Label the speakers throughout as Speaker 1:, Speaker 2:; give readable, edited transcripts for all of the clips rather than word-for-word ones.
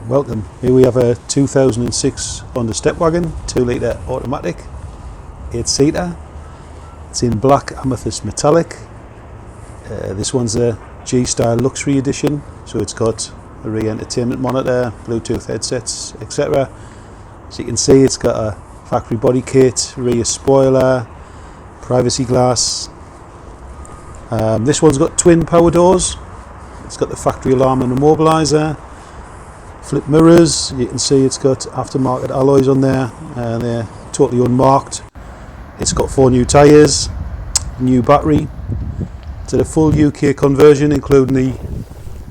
Speaker 1: Welcome. Here we have a 2006 Honda Stepwagon 2-litre automatic 8-seater. It's in black amethyst metallic. This one's a G-style luxury edition, so it's got a rear entertainment monitor, Bluetooth headsets, etc. As you can see, it's got a factory body kit, rear spoiler, privacy glass. This one's got twin power doors. It's got the factory alarm and immobilizer, flip mirrors. You can see it's got aftermarket alloys on there, and they're totally unmarked. It's got 4 new tyres, new battery. It's a full UK conversion, including the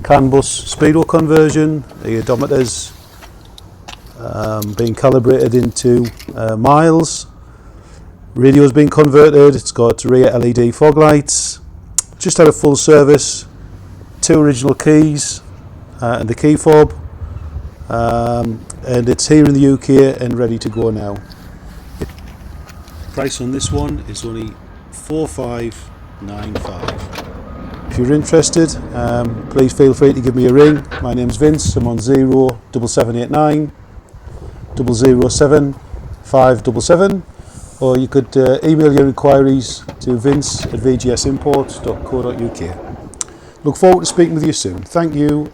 Speaker 1: CAN Bus speedo conversion. The odometer's being calibrated into miles. Radio's been converted. It's got rear LED fog lights. Just had a full service, 2 original keys and the key fob, and it's here in the UK and ready to go now. The price on this one is only $4,595. If you're interested, please feel free to give me a ring. My name's Vince. I'm on 07789 007 577, or you could email your inquiries to vince@vgsimports.co.uk. Look forward to speaking with you soon. Thank you.